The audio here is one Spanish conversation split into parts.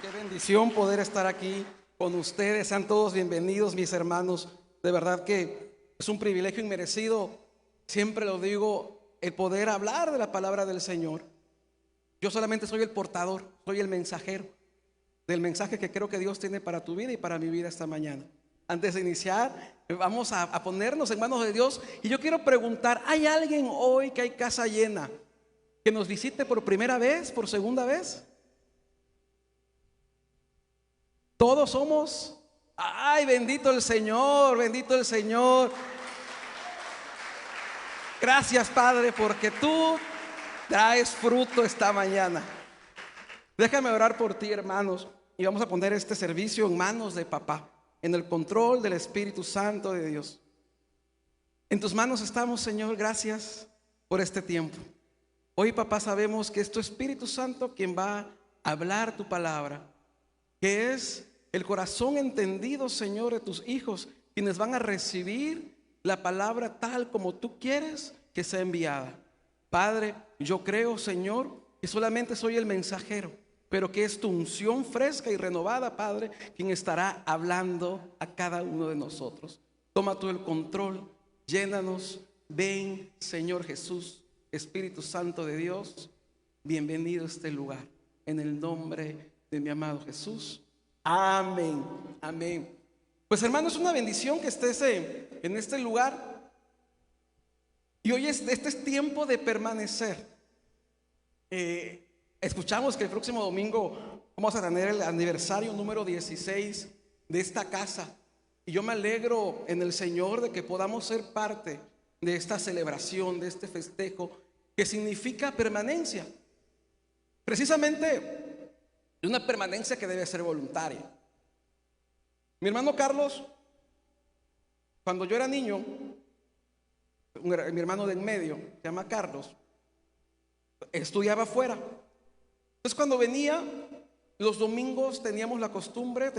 Qué bendición poder estar aquí con ustedes. Sean todos bienvenidos, mis hermanos. De verdad que es un privilegio inmerecido, siempre lo digo, el poder hablar de la palabra del Señor. Yo solamente soy el portador, soy el mensajero del mensaje que creo que Dios tiene para tu vida y para mi vida esta mañana. Antes de iniciar, vamos a ponernos en manos de Dios. Y yo quiero preguntar, ¿hay alguien hoy que hay casa llena que nos visite por primera vez, por segunda vez? Todos somos, ay, bendito el Señor, bendito el Señor. Gracias, Padre, porque tú traes fruto esta mañana. Déjame orar por ti, hermanos, y vamos a poner este servicio en manos de papá, en el control del Espíritu Santo de Dios. En tus manos estamos, Señor, gracias por este tiempo. Hoy, papá, sabemos que es tu Espíritu Santo quien va a hablar tu palabra, que es el corazón entendido, Señor, de tus hijos, quienes van a recibir la palabra tal como tú quieres que sea enviada. Padre, yo creo, Señor, que solamente soy el mensajero, pero que es tu unción fresca y renovada, Padre, quien estará hablando a cada uno de nosotros. Toma tú el control, llénanos. Ven, Señor Jesús, Espíritu Santo de Dios, bienvenido a este lugar, en el nombre de mi amado Jesús. Amén, amén. Pues, hermano, es una bendición que estés en este lugar. Y hoy este es tiempo de permanecer. Escuchamos que el próximo domingo vamos a tener el aniversario número 16 de esta casa. Y yo me alegro en el Señor de que podamos ser parte de esta celebración, de este festejo, que significa permanencia. Precisamente de una permanencia que debe ser voluntaria. Mi hermano Carlos, cuando yo era niño, mi hermano de en medio, se llama Carlos, estudiaba afuera. Entonces, cuando venía los domingos tenía la costumbre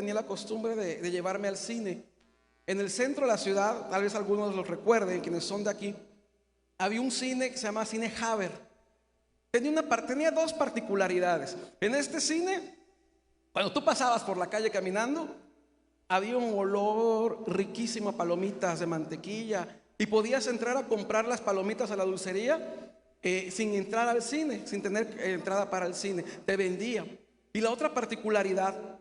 de llevarme al cine. En el centro de la ciudad, tal vez algunos los recuerden, quienes son de aquí, había un cine que se llama Cine Haber. Tenía dos particularidades. En este cine, cuando tú pasabas por la calle caminando, había un olor riquísimo a palomitas de mantequilla y podías entrar a comprar las palomitas a la dulcería sin entrar al cine, sin tener entrada para el cine. Te vendían. Y la otra particularidad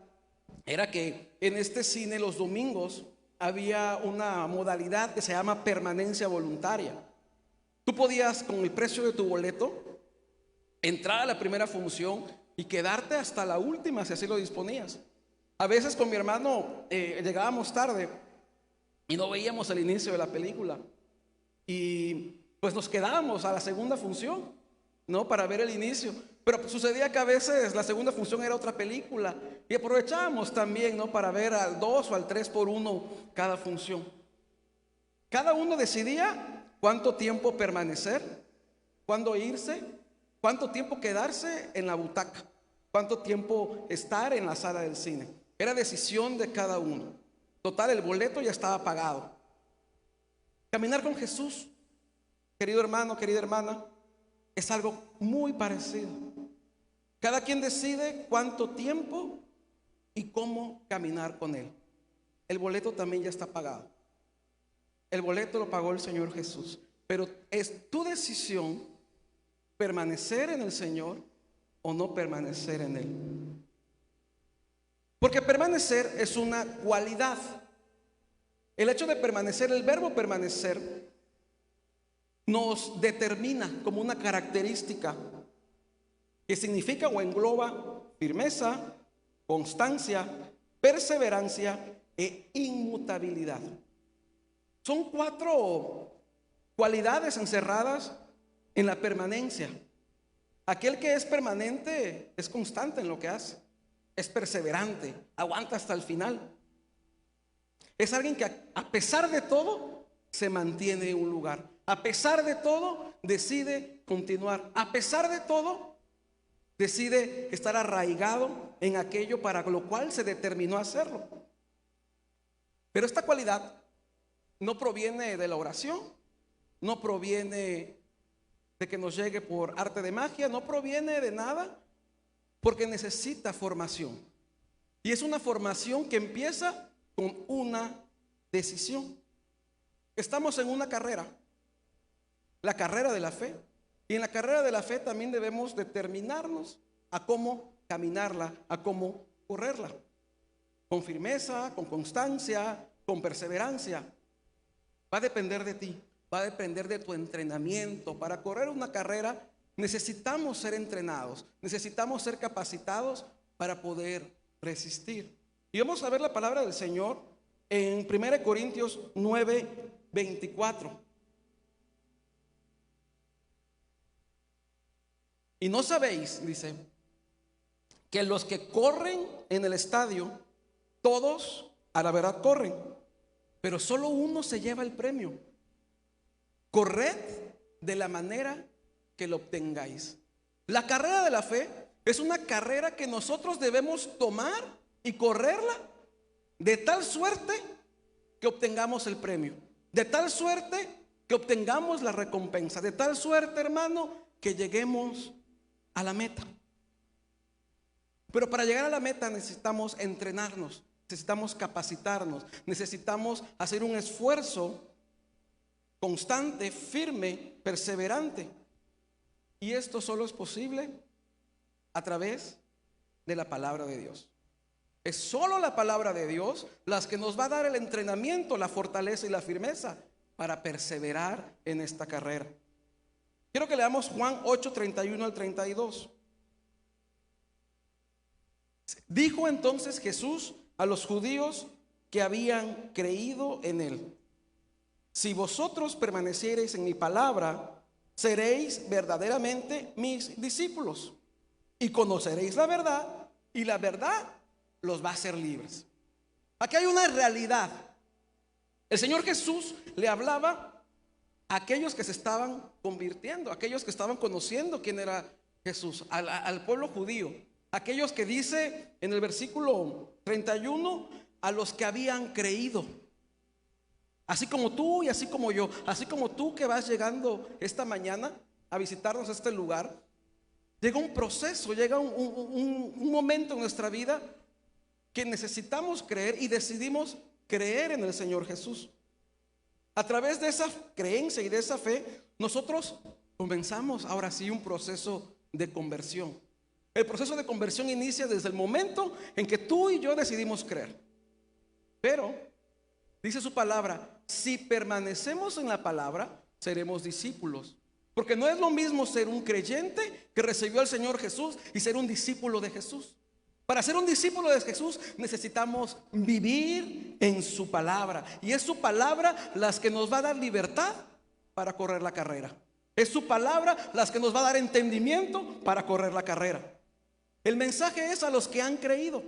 era que en este cine los domingos había una modalidad que se llama permanencia voluntaria. Tú podías, con el precio de tu boleto, entrar a la primera función y quedarte hasta la última si así lo disponías. A veces con mi hermano llegábamos tarde y no veíamos el inicio de la película y pues nos quedábamos a la segunda función, ¿no? Para ver el inicio. Pero sucedía que a veces la segunda función era otra película y aprovechábamos también, ¿no? Para ver al 2 o al 3 por 1 cada función. Cada uno decidía cuánto tiempo permanecer, cuándo irse, cuánto tiempo quedarse en la butaca, cuánto tiempo estar en la sala del cine. Era decisión de cada uno. Total, el boleto ya estaba pagado. Caminar con Jesús, querido hermano, querida hermana, es algo muy parecido. Cada quien decide cuánto tiempo y cómo caminar con Él. El boleto también ya está pagado. El boleto lo pagó el Señor Jesús. Pero es tu decisión permanecer en el Señor o no permanecer en Él. Porque permanecer es una cualidad. El hecho de permanecer, el verbo permanecer, nos determina como una característica que significa o engloba firmeza, constancia, perseverancia e inmutabilidad. Son 4 cualidades encerradas en la permanencia. Aquel que es permanente es constante en lo que hace, es perseverante, aguanta hasta el final. Es alguien que a pesar de todo se mantiene en un lugar. A pesar de todo decide continuar. A pesar de todo decide estar arraigado en aquello para lo cual se determinó hacerlo. Pero esta cualidad no proviene de la oración, no proviene de que nos llegue por arte de magia, no proviene de nada, porque necesita formación. Y es una formación que empieza con una decisión. Estamos en una carrera, la carrera de la fe. Y en la carrera de la fe también debemos determinarnos a cómo caminarla, a cómo correrla. Con firmeza, con constancia, con perseverancia. Va a depender de ti, va a depender de tu entrenamiento. Para correr una carrera necesitamos ser entrenados, necesitamos ser capacitados para poder resistir. Y vamos a ver la palabra del Señor en 1 Corintios 9:24. Y no sabéis, dice, que los que corren en el estadio, todos a la verdad corren, pero solo uno se lleva el premio. Corred de la manera que lo obtengáis. La carrera de la fe es una carrera que nosotros debemos tomar y correrla de tal suerte que obtengamos el premio, de tal suerte que obtengamos la recompensa, de tal suerte, hermano, que lleguemos a la meta. Pero para llegar a la meta necesitamos entrenarnos, necesitamos capacitarnos, necesitamos hacer un esfuerzo constante, firme, perseverante. Y esto solo es posible a través de la palabra de Dios. Es solo la palabra de Dios las que nos va a dar el entrenamiento, la fortaleza y la firmeza para perseverar en esta carrera. Quiero que leamos Juan 8:31 al 32. Dijo entonces Jesús a los judíos que habían creído en él: si vosotros permaneciereis en mi palabra, seréis verdaderamente mis discípulos y conoceréis la verdad, y la verdad los va a hacer libres. Aquí hay una realidad. El Señor Jesús le hablaba a aquellos que se estaban convirtiendo, a aquellos que estaban conociendo quién era Jesús, al pueblo judío, aquellos que dice en el versículo 31, a los que habían creído. Así como tú y así como yo, así como tú que vas llegando esta mañana a visitarnos a este lugar, llega un proceso, llega un momento en nuestra vida que necesitamos creer y decidimos creer en el Señor Jesús. A través de esa creencia y de esa fe, nosotros comenzamos ahora sí un proceso de conversión. El proceso de conversión inicia desde el momento en que tú y yo decidimos creer. Pero dice su palabra: si permanecemos en la palabra, seremos discípulos. Porque no es lo mismo ser un creyente que recibió al Señor Jesús y ser un discípulo de Jesús. Para ser un discípulo de Jesús necesitamos vivir en su palabra. Y es su palabra las que nos va a dar libertad para correr la carrera. Es su palabra las que nos va a dar entendimiento para correr la carrera. El mensaje es a los que han creído.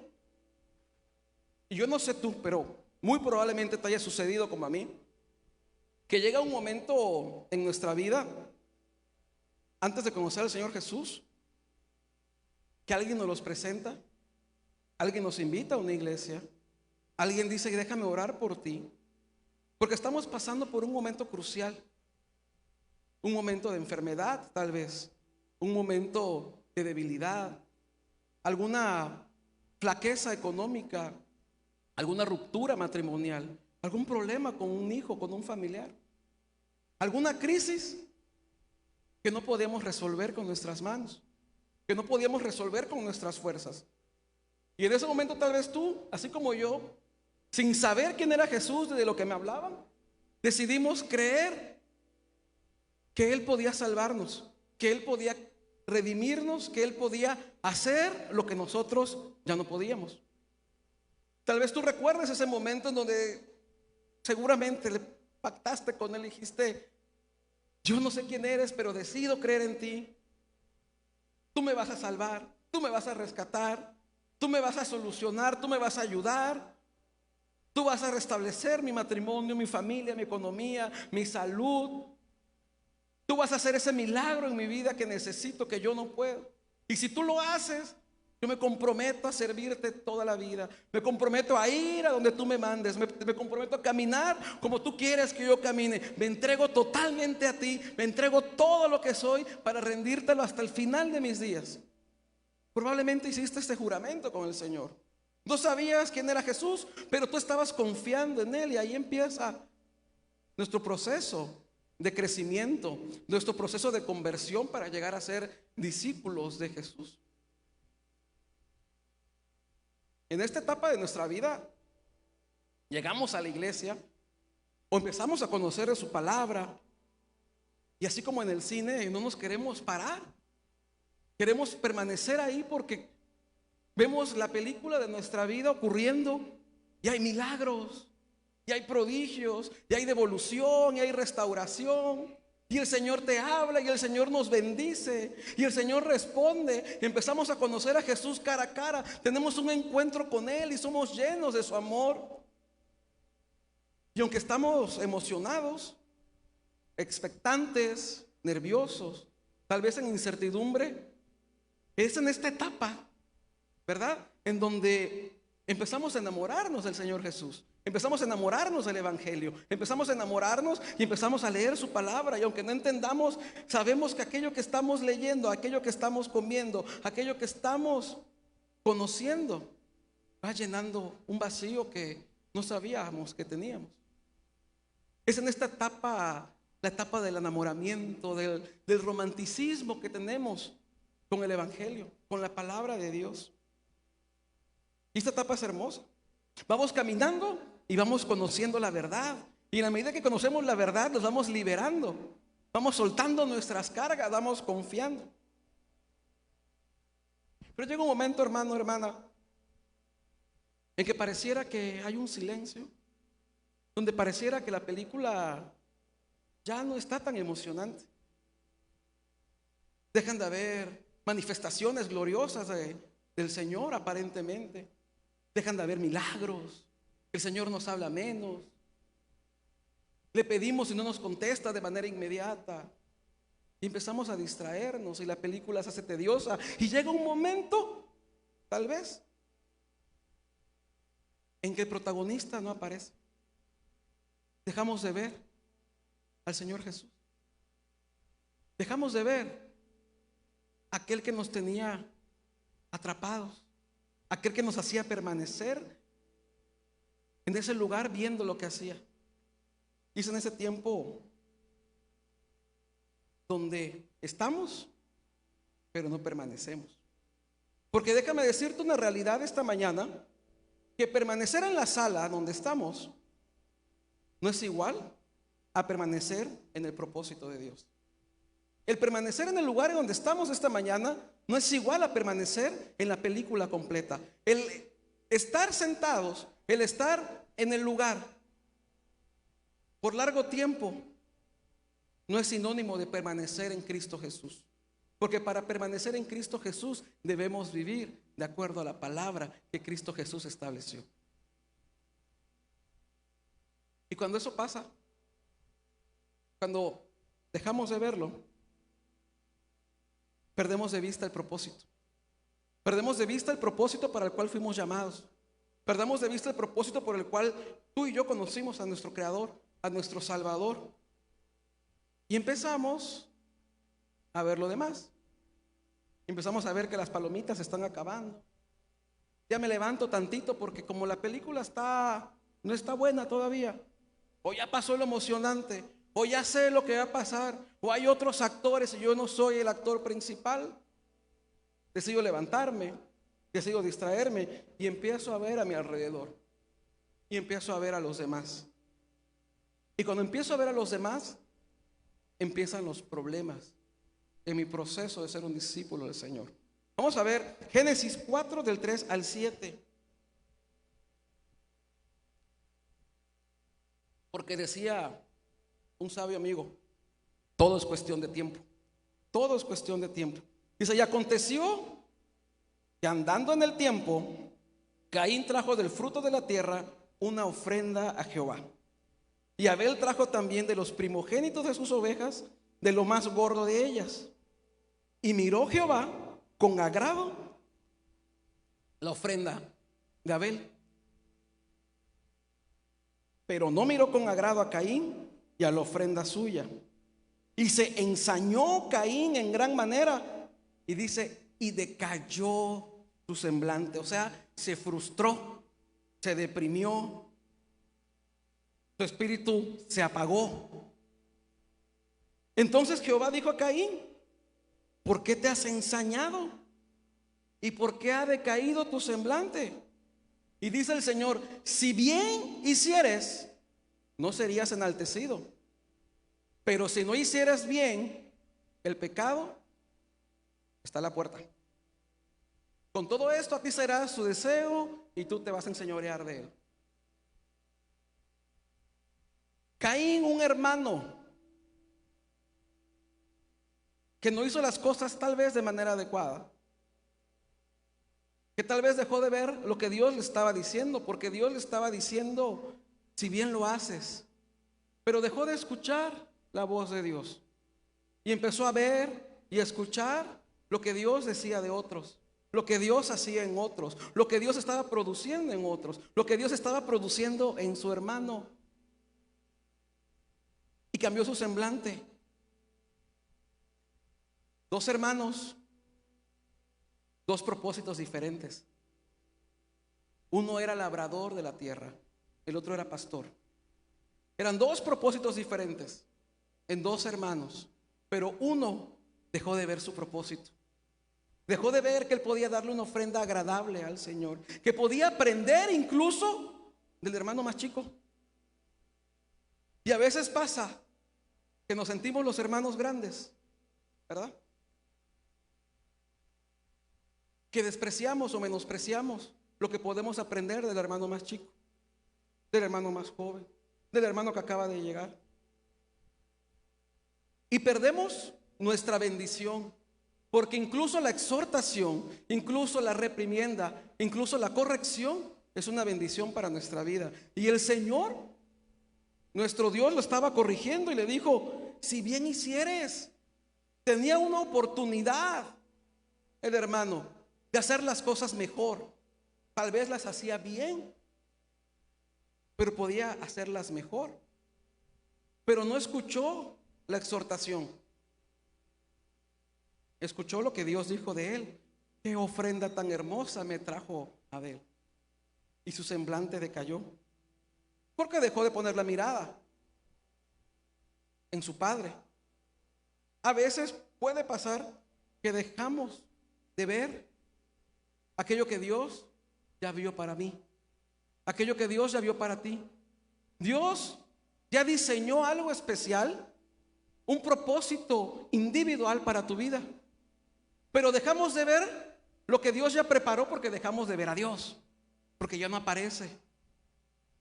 Y yo no sé tú, pero muy probablemente te haya sucedido como a mí, que llega un momento en nuestra vida, antes de conocer al Señor Jesús, que alguien nos los presenta, alguien nos invita a una iglesia, alguien dice: déjame orar por ti, porque estamos pasando por un momento crucial, un momento de enfermedad tal vez, un momento de debilidad, alguna flaqueza económica, alguna ruptura matrimonial, algún problema con un hijo, con un familiar, alguna crisis que no podíamos resolver con nuestras manos, que no podíamos resolver con nuestras fuerzas. Y en ese momento tal vez tú, así como yo, sin saber quién era Jesús, de lo que me hablaban, decidimos creer que Él podía salvarnos, que Él podía redimirnos, que Él podía hacer lo que nosotros ya no podíamos. Tal vez tú recuerdes ese momento en donde seguramente le pactaste con Él y dijiste: yo no sé quién eres, pero decido creer en ti. Tú me vas a salvar, tú me vas a rescatar, tú me vas a solucionar, tú me vas a ayudar, tú vas a restablecer mi matrimonio, mi familia, mi economía, mi salud. Tú vas a hacer ese milagro en mi vida que necesito, que yo no puedo. Y si tú lo haces, yo me comprometo a servirte toda la vida. Me comprometo a ir a donde tú me mandes. Me comprometo a caminar como tú quieres que yo camine. Me entrego totalmente a ti. Me entrego todo lo que soy para rendírtelo hasta el final de mis días. Probablemente hiciste este juramento con el Señor. No sabías quién era Jesús, pero tú estabas confiando en Él, y ahí empieza nuestro proceso de crecimiento, nuestro proceso de conversión para llegar a ser discípulos de Jesús. En esta etapa de nuestra vida, llegamos a la iglesia o empezamos a conocer de su palabra, y así como en el cine, no nos queremos parar. Queremos permanecer ahí porque vemos la película de nuestra vida ocurriendo, y hay milagros, y hay prodigios, y hay devolución, y hay restauración, y el Señor te habla, y el Señor nos bendice, y el Señor responde. Empezamos a conocer a Jesús cara a cara, tenemos un encuentro con Él y somos llenos de su amor. Y aunque estamos emocionados, expectantes, nerviosos, tal vez en incertidumbre, es en esta etapa, ¿verdad?, en donde empezamos a enamorarnos del Señor Jesús. Empezamos a enamorarnos del Evangelio, empezamos a enamorarnos y empezamos a leer su palabra. Y aunque no entendamos, sabemos que aquello que estamos leyendo, aquello que estamos comiendo, aquello que estamos conociendo, va llenando un vacío que no sabíamos que teníamos. Es en esta etapa, la etapa del enamoramiento, del romanticismo que tenemos con el Evangelio, con la palabra de Dios. Y esta etapa es hermosa. Vamos caminando y vamos conociendo la verdad. Y en la medida que conocemos la verdad, nos vamos liberando. Vamos soltando nuestras cargas, vamos confiando. Pero llega un momento, hermano, hermana, en que pareciera que hay un silencio, donde pareciera que la película ya no está tan emocionante. Dejan de haber manifestaciones gloriosas del Señor aparentemente. Dejan de haber milagros. El Señor nos habla menos. Le pedimos y no nos contesta de manera inmediata. Y empezamos a distraernos y la película se hace tediosa. Y llega un momento, tal vez, en que el protagonista no aparece. Dejamos de ver al Señor Jesús. Dejamos de ver aquel que nos tenía atrapados, aquel que nos hacía permanecer en ese lugar viendo lo que hacía. Y es en ese tiempo donde estamos, pero no permanecemos. Porque déjame decirte una realidad esta mañana, que permanecer en la sala donde estamos no es igual a permanecer en el propósito de Dios. El permanecer en el lugar en donde estamos esta mañana no es igual a permanecer en la película completa. El estar sentados, el estar en el lugar por largo tiempo, no es sinónimo de permanecer en Cristo Jesús. Porque para permanecer en Cristo Jesús debemos vivir de acuerdo a la palabra que Cristo Jesús estableció. Y cuando eso pasa, cuando dejamos de verlo, perdemos de vista el propósito. Perdemos de vista el propósito para el cual fuimos llamados. Perdemos de vista el propósito por el cual tú y yo conocimos a nuestro Creador, a nuestro Salvador. Y empezamos a ver lo demás. Empezamos a ver que las palomitas se están acabando. Ya me levanto tantito porque como la película no está buena todavía, o ya pasó lo emocionante, o ya sé lo que va a pasar, o hay otros actores y yo no soy el actor principal, decido levantarme, decido distraerme y empiezo a ver a mi alrededor y empiezo a ver a los demás. Y cuando empiezo a ver a los demás, empiezan los problemas en mi proceso de ser un discípulo del Señor. Vamos a ver Génesis 4 del 3 al 7. Porque decía un sabio amigo, todo es cuestión de tiempo. Todo es cuestión de tiempo. Dice, y aconteció que andando en el tiempo, Caín trajo del fruto de la tierra una ofrenda a Jehová. Y Abel trajo también de los primogénitos de sus ovejas, de lo más gordo de ellas. Y miró Jehová con agrado la ofrenda de Abel, pero no miró con agrado a Caín y a la ofrenda suya. Y se ensañó Caín en gran manera, y dice, y decayó su semblante, o sea, se frustró, se deprimió, su espíritu se apagó. Entonces Jehová dijo a Caín: ¿por qué te has ensañado? ¿Y por qué ha decaído tu semblante? Y dice el Señor: si bien hicieres, no serías enaltecido, pero si no hicieras bien, el pecado está a la puerta. Con todo esto a ti será su deseo y tú te vas a enseñorear de él. Caín, un hermano que no hizo las cosas tal vez de manera adecuada, que tal vez dejó de ver lo que Dios le estaba diciendo, porque Dios le estaba diciendo: si bien lo haces, pero dejó de escuchar la voz de Dios y empezó a ver y a escuchar lo que Dios decía de otros, lo que Dios hacía en otros, lo que Dios estaba produciendo en otros, lo que Dios estaba produciendo en su hermano, y cambió su semblante. Dos hermanos, dos propósitos diferentes. Uno era labrador de la tierra, el otro era pastor. Eran dos propósitos diferentes en dos hermanos, pero uno dejó de ver su propósito. Dejó de ver que él podía darle una ofrenda agradable al Señor, que podía aprender incluso del hermano más chico. Y a veces pasa que nos sentimos los hermanos grandes, ¿verdad? Que despreciamos o menospreciamos lo que podemos aprender del hermano más chico, del hermano más joven, del hermano que acaba de llegar. Y perdemos nuestra bendición, porque incluso la exhortación, incluso la reprimienda, incluso la corrección es una bendición para nuestra vida. Y el Señor, nuestro Dios, lo estaba corrigiendo y le dijo: si bien hicieres. Tenía una oportunidad el hermano de hacer las cosas mejor. Tal vez las hacía bien, pero podía hacerlas mejor. Pero no escuchó la exhortación. Escuchó lo que Dios dijo de él. Qué ofrenda tan hermosa me trajo Abel. Y su semblante decayó, porque dejó de poner la mirada en su padre. A veces puede pasar que dejamos de ver aquello que Dios ya vio para mí, aquello que Dios ya vio para ti. Dios ya diseñó algo especial, un propósito individual para tu vida, pero dejamos de ver lo que Dios ya preparó porque dejamos de ver a Dios, porque ya no aparece,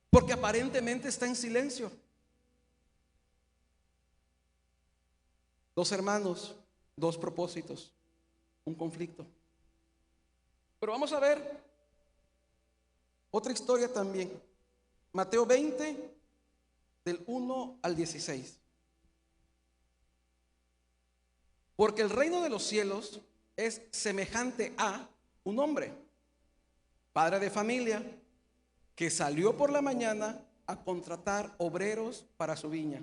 porque aparentemente está en silencio. Dos hermanos, dos propósitos, un conflicto. Pero vamos a ver otra historia también. Mateo 20, del 1 al 16. Porque el reino de los cielos es semejante a un hombre, padre de familia, que salió por la mañana a contratar obreros para su viña.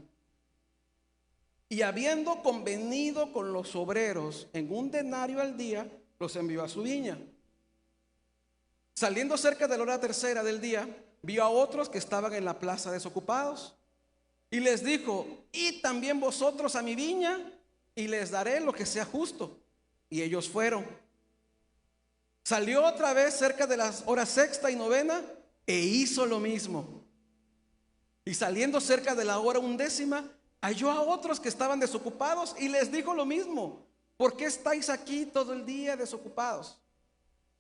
Y habiendo convenido con los obreros en un denario al día, los envió a su viña. Saliendo cerca de la hora tercera del día, vio a otros que estaban en la plaza desocupados, y les dijo: id también vosotros a mi viña, y les daré lo que sea justo. Y ellos fueron. Salió otra vez cerca de las horas sexta y novena, e hizo lo mismo. Y saliendo cerca de la hora undécima, halló a otros que estaban desocupados, y les dijo lo mismo: ¿por qué estáis aquí todo el día desocupados?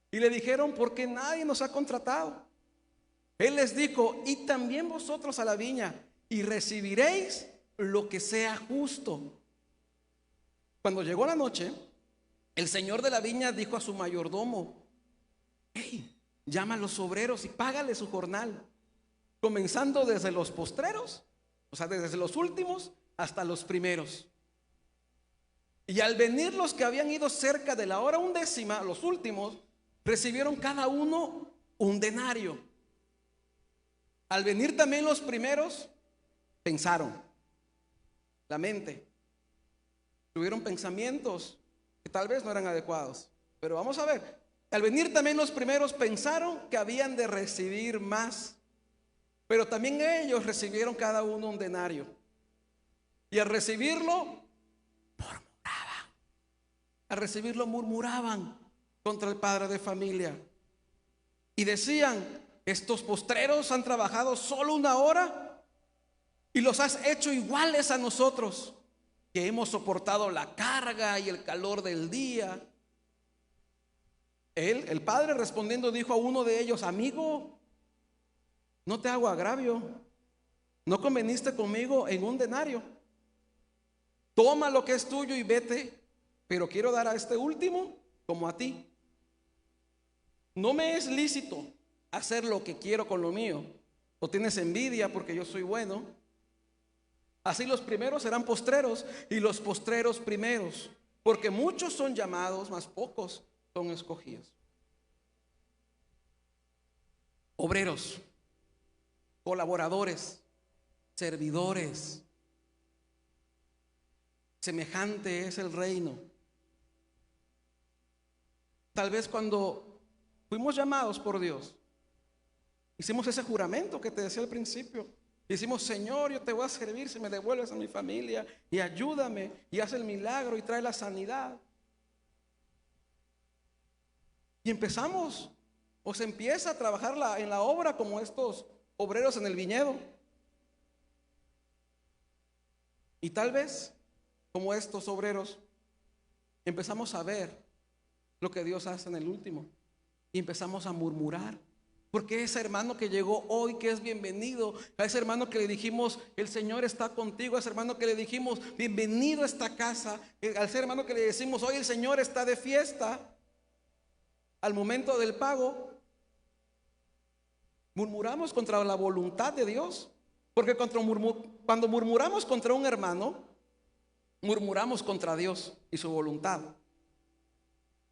Y le dijeron: porque nadie nos ha contratado. Él les dijo: id también vosotros a la viña, y recibiréis lo que sea justo. Cuando llegó la noche, el señor de la viña dijo a su mayordomo: hey, llama a los obreros y págale su jornal, comenzando desde los postreros, o sea, desde los últimos hasta los primeros. Y al venir los que habían ido cerca de la hora undécima, los últimos, recibieron cada uno un denario. Al venir también los primeros, pensaron, la mente, tuvieron pensamientos que tal vez no eran adecuados. Pero vamos a ver, Al venir también los primeros pensaron que habían de recibir más, pero también ellos recibieron cada uno un denario. Y al recibirlo, murmuraban contra el padre de familia. Y decían: estos postreros han trabajado solo 1 hora y los has hecho iguales a nosotros, que hemos soportado la carga y el calor del día. El padre respondiendo dijo a uno de ellos: amigo, no te hago agravio, no conveniste conmigo en un denario. Toma lo que es tuyo y vete, pero quiero dar a este último como a ti. No me es lícito hacer lo que quiero con lo mío. ¿O tienes envidia porque yo soy bueno? Así los primeros serán postreros y los postreros primeros, porque muchos son llamados, mas pocos son escogidos. Obreros, colaboradores, servidores. Semejante es el reino. Tal vez cuando fuimos llamados por Dios, hicimos ese juramento que te decía al principio. Decimos: Señor, yo te voy a servir si me devuelves a mi familia, y ayúdame, y haz el milagro y trae la sanidad. Y empezamos, o se empieza a trabajar en la obra como estos obreros en el viñedo. Y tal vez, como estos obreros, empezamos a ver lo que Dios hace en el último, y empezamos a murmurar. Porque ese hermano que llegó hoy, que es bienvenido, a ese hermano que le dijimos: el Señor está contigo, a ese hermano que le dijimos: bienvenido a esta casa, a ese hermano que le decimos: hoy el Señor está de fiesta, al momento del pago, murmuramos contra la voluntad de Dios. Porque cuando murmuramos contra un hermano, murmuramos contra Dios y su voluntad.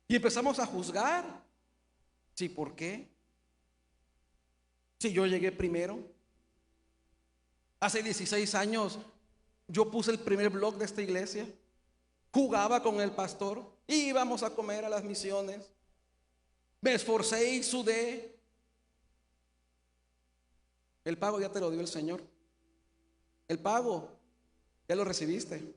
Y empezamos a juzgar. ¿Sí? ¿Por qué? Si yo llegué primero. Hace 16 años yo puse el primer blog de esta iglesia. Jugaba con el pastor, íbamos a comer a las misiones, me esforcé y sudé. El pago ya te lo dio el Señor. El pago ya lo recibiste.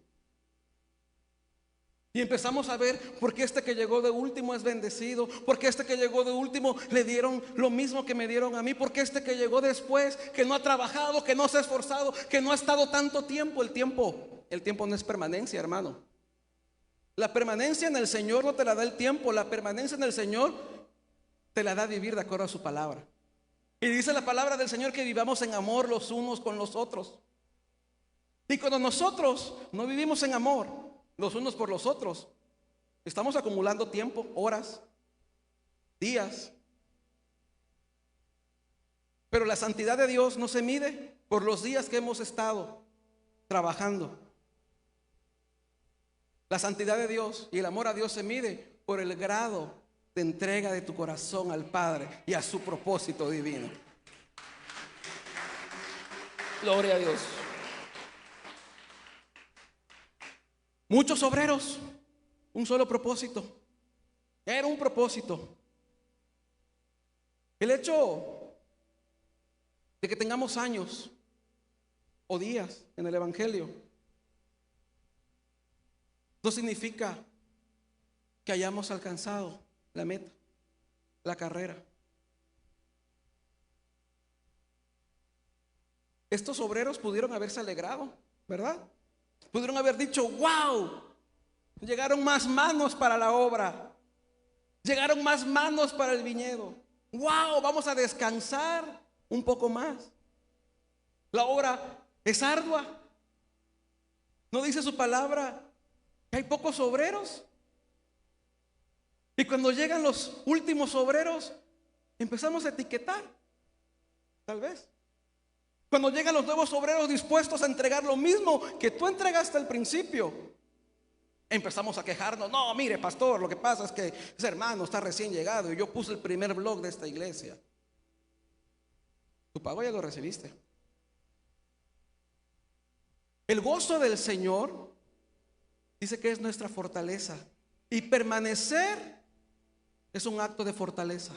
Y empezamos a ver por qué este que llegó de último es bendecido, por qué este que llegó de último le dieron lo mismo que me dieron a mí, por qué este que llegó después, que no ha trabajado, que no se ha esforzado, que no ha estado tanto tiempo. El tiempo no es permanencia, hermano. La permanencia en el Señor no te la da el tiempo. La permanencia en el Señor te la da vivir de acuerdo a su palabra. Y dice la palabra del Señor que vivamos en amor los unos con los otros. Y cuando nosotros no vivimos en amor los unos por los otros, estamos acumulando tiempo, horas, días. Pero la santidad de Dios no se mide por los días que hemos estado trabajando. La santidad de Dios y el amor a Dios se mide por el grado de entrega de tu corazón al Padre y a su propósito divino. Gloria a Dios. Muchos obreros, un solo propósito. Era un propósito. El hecho de que tengamos años o días en el Evangelio no significa que hayamos alcanzado la meta, la carrera. Estos obreros pudieron haberse alegrado, ¿verdad? Pudieron haber dicho: wow, llegaron más manos para la obra, llegaron más manos para el viñedo. Wow, vamos a descansar un poco más. La obra es ardua. ¿No dice su palabra que hay pocos obreros? Y cuando llegan los últimos obreros, empezamos a etiquetar, tal vez. Cuando llegan los nuevos obreros dispuestos a entregar lo mismo que tú entregaste al principio, empezamos a quejarnos: no, mire, pastor, lo que pasa es que ese hermano está recién llegado y yo puse el primer blog de esta iglesia. Tu pago ya lo recibiste. El gozo del Señor dice que es nuestra fortaleza, y permanecer es un acto de fortaleza.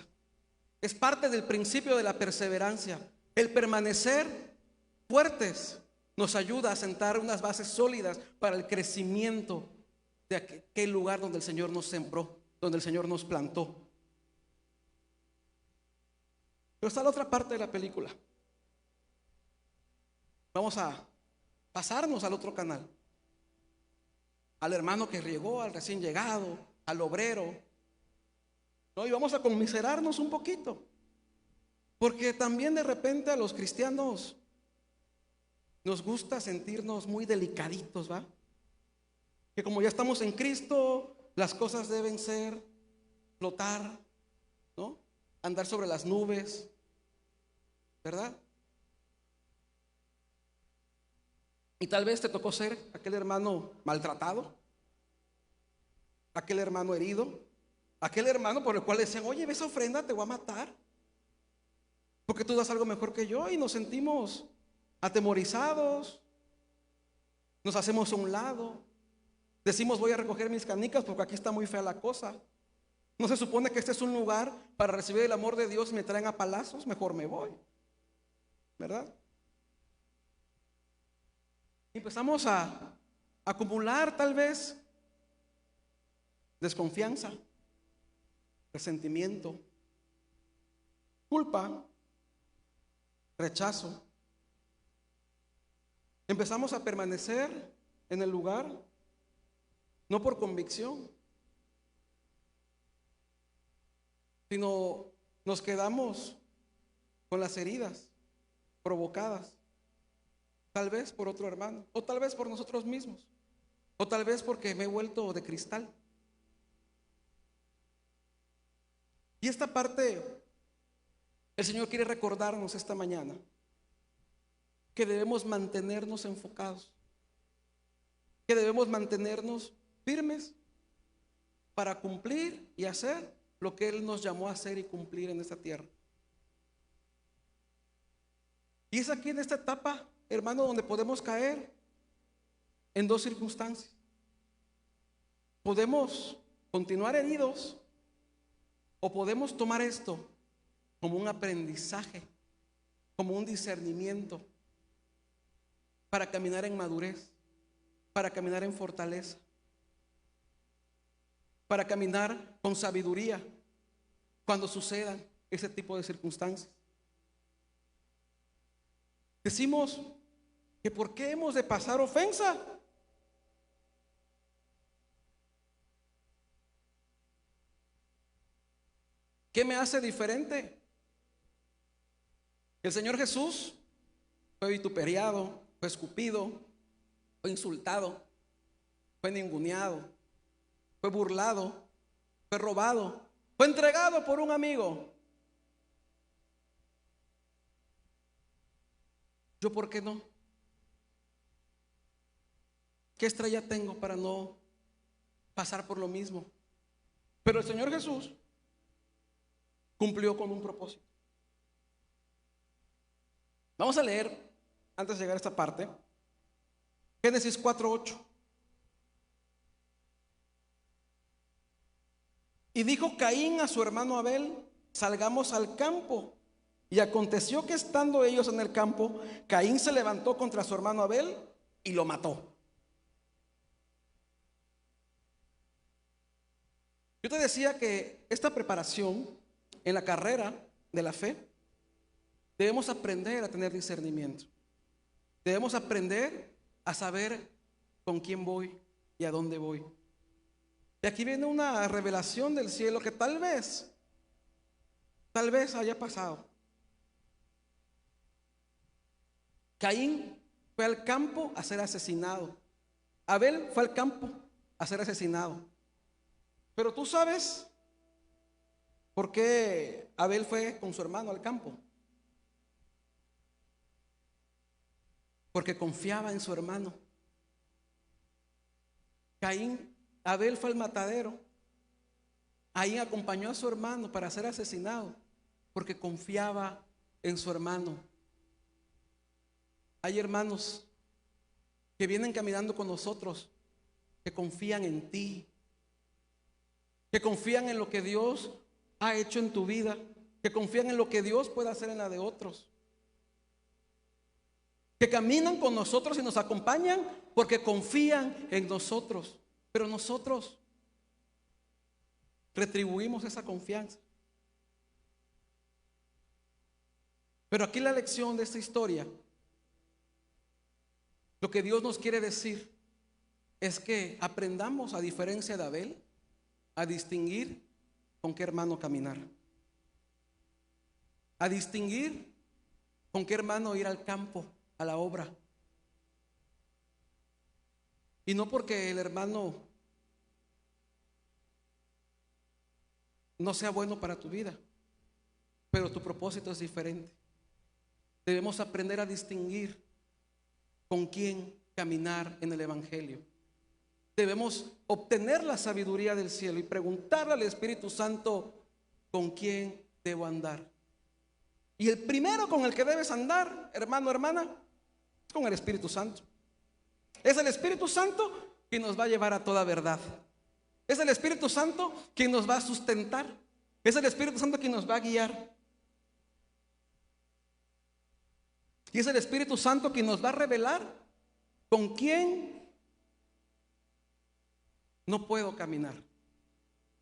Es parte del principio de la perseverancia. El permanecer fuertes nos ayuda a sentar unas bases sólidas para el crecimiento de aquel lugar donde el Señor nos sembró, donde el Señor nos plantó. Pero está la otra parte de la película. Vamos a pasarnos al otro canal. Al hermano que llegó, al recién llegado, al obrero, ¿no? Y vamos a conmiserarnos un poquito. Porque también de repente a los cristianos nos gusta sentirnos muy delicaditos, ¿va? Que como ya estamos en Cristo, las cosas deben ser flotar, ¿no? Andar sobre las nubes, ¿verdad? Y tal vez te tocó ser aquel hermano maltratado, aquel hermano herido, aquel hermano por el cual decían, oye, ve esa ofrenda, te voy a matar, porque tú das algo mejor que yo, y nos sentimos atemorizados, nos hacemos a un lado, decimos voy a recoger mis canicas porque aquí está muy fea la cosa. No se supone que este es un lugar para recibir el amor de Dios y me traen a palazos, mejor me voy, ¿verdad? Y empezamos a acumular tal vez desconfianza, resentimiento, culpa, rechazo. Empezamos a permanecer en el lugar, no por convicción, sino nos quedamos con las heridas provocadas, tal vez por otro hermano, o tal vez por nosotros mismos, o tal vez porque me he vuelto de cristal. Y esta parte, el Señor quiere recordarnos esta mañana que debemos mantenernos enfocados, que debemos mantenernos firmes para cumplir y hacer lo que Él nos llamó a hacer y cumplir en esta tierra. Y es aquí en esta etapa, hermano, donde podemos caer en dos circunstancias. Podemos continuar heridos o podemos tomar esto como un aprendizaje, como un discernimiento para caminar en madurez, para caminar en fortaleza, para caminar con sabiduría cuando sucedan ese tipo de circunstancias. Decimos que ¿por qué hemos de pasar ofensa? ¿Qué me hace diferente? El Señor Jesús fue vituperiado, fue escupido, fue insultado, fue ninguneado, fue burlado, fue robado, fue entregado por un amigo. ¿Yo por qué no? ¿Qué estrella tengo para no pasar por lo mismo? Pero el Señor Jesús cumplió con un propósito. Vamos a leer, antes de llegar a esta parte, Génesis 4:8. Y dijo Caín a su hermano Abel, salgamos al campo. Y aconteció que estando ellos en el campo, Caín se levantó contra su hermano Abel y lo mató. Yo te decía que esta preparación en la carrera de la fe, debemos aprender a tener discernimiento. Debemos aprender a saber con quién voy y a dónde voy. Y aquí viene una revelación del cielo que tal vez haya pasado. Caín fue al campo a ser asesinado. Abel fue al campo a ser asesinado. Pero tú sabes por qué Abel fue con su hermano al campo. Porque confiaba en su hermano. Abel fue al matadero. Ahí acompañó a su hermano para ser asesinado porque confiaba en su hermano. Hay hermanos que vienen caminando con nosotros, que confían en ti, que confían en lo que Dios ha hecho en tu vida, que confían en lo que Dios puede hacer en la de otros, que caminan con nosotros y nos acompañan porque confían en nosotros, pero nosotros retribuimos esa confianza. Pero aquí la lección de esta historia, lo que Dios nos quiere decir es que aprendamos, a diferencia de Abel, a distinguir con qué hermano caminar, a distinguir con qué hermano ir al campo, a la obra. Y no porque el hermano no sea bueno para tu vida, pero tu propósito es diferente. Debemos aprender a distinguir con quién caminar en el Evangelio. Debemos obtener la sabiduría del cielo y preguntarle al Espíritu Santo con quién debo andar. Y el primero con el que debes andar, hermano, hermana, es con el Espíritu Santo. Es el Espíritu Santo quien nos va a llevar a toda verdad. Es el Espíritu Santo quien nos va a sustentar. Es el Espíritu Santo quien nos va a guiar. Y es el Espíritu Santo quien nos va a revelar con quién no puedo caminar.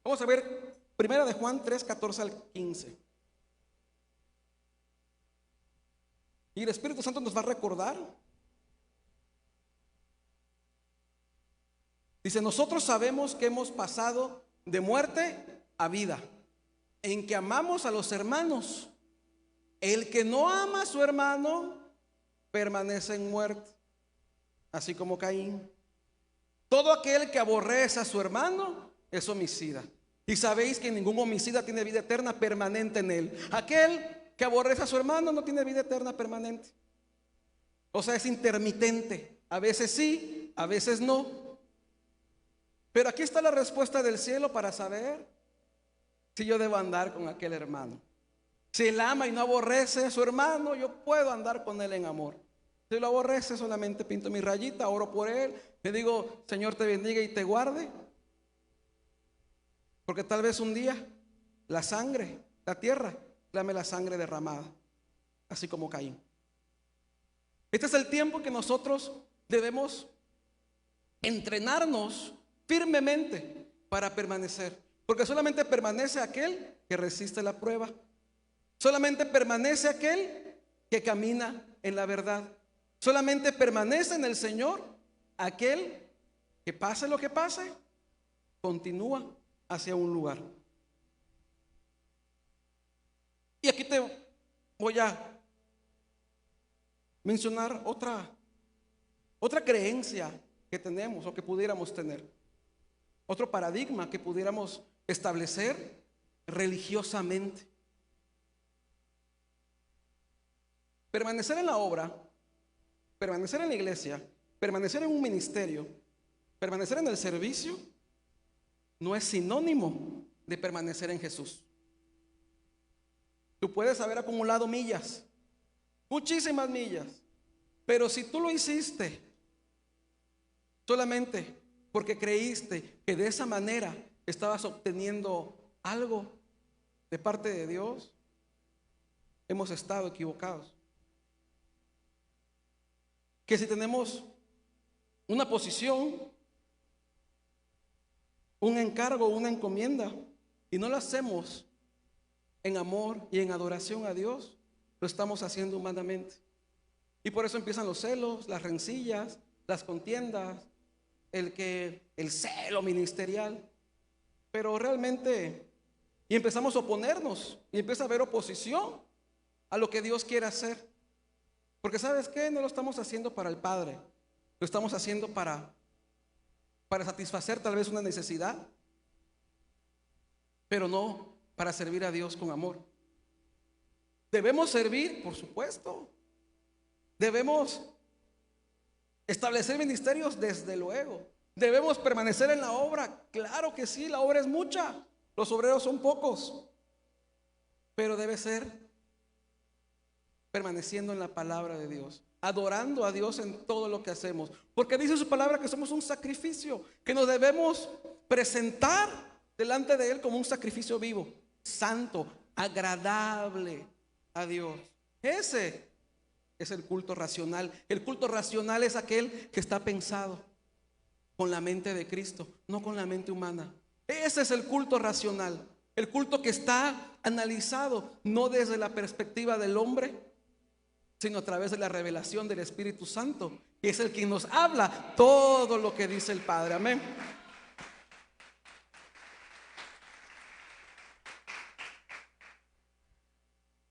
Vamos a ver 1 de Juan 3, 14 al 15. Y el Espíritu Santo nos va a recordar. Dice: nosotros sabemos que hemos pasado de muerte a vida, en que amamos a los hermanos. El que no ama a su hermano permanece en muerte, así como Caín. Todo aquel que aborrece a su hermano es homicida. Y sabéis que ningún homicida tiene vida eterna permanente en él. Aquel que aborrece a su hermano no tiene vida eterna permanente. O sea, es intermitente. A veces sí, a veces no. Pero aquí está la respuesta del cielo para saber si yo debo andar con aquel hermano. Si él ama y no aborrece a su hermano, yo puedo andar con él en amor. Si lo aborrece, solamente pinto mi rayita, oro por él, le digo: Señor te bendiga y te guarde. Porque tal vez un día la sangre, la tierra, clame la sangre derramada, así como Caín. Este es el tiempo que nosotros debemos entrenarnos firmemente para permanecer. Porque solamente permanece aquel que resiste la prueba. Solamente permanece aquel que camina en la verdad. Solamente permanece en el Señor aquel que pase lo que pase, continúa hacia un lugar. Y aquí te voy a mencionar otra creencia que tenemos o que pudiéramos tener. Otro paradigma que pudiéramos establecer religiosamente. Permanecer en la obra, permanecer en la iglesia, permanecer en un ministerio, permanecer en el servicio, no es sinónimo de permanecer en Jesús. Tú puedes haber acumulado millas, muchísimas millas, pero si tú lo hiciste solamente porque creíste que de esa manera estabas obteniendo algo de parte de Dios, hemos estado equivocados. Que si tenemos una posición, un encargo, una encomienda, y no lo hacemos en amor y en adoración a Dios, lo estamos haciendo humanamente. Y por eso empiezan los celos, las rencillas, las contiendas, el celo ministerial. Pero realmente, y empezamos a oponernos, y empieza a haber oposición a lo que Dios quiere hacer. Porque ¿sabes qué? No lo estamos haciendo para el Padre, lo estamos haciendo para satisfacer tal vez una necesidad, pero no para servir a Dios con amor. Debemos servir, por supuesto. Debemos establecer ministerios, desde luego. Debemos permanecer en la obra, claro que sí, la obra es mucha, los obreros son pocos, pero debe ser permaneciendo en la palabra de Dios, adorando a Dios en todo lo que hacemos, porque dice su palabra que somos un sacrificio, que nos debemos presentar delante de Él como un sacrificio vivo, santo, agradable a Dios. Ese es el culto racional. El culto racional es aquel que está pensado con la mente de Cristo, no con la mente humana. Ese es el culto racional. El culto que está analizado no desde la perspectiva del hombre, sino a través de la revelación del Espíritu Santo, que es el que nos habla todo lo que dice el Padre. Amén.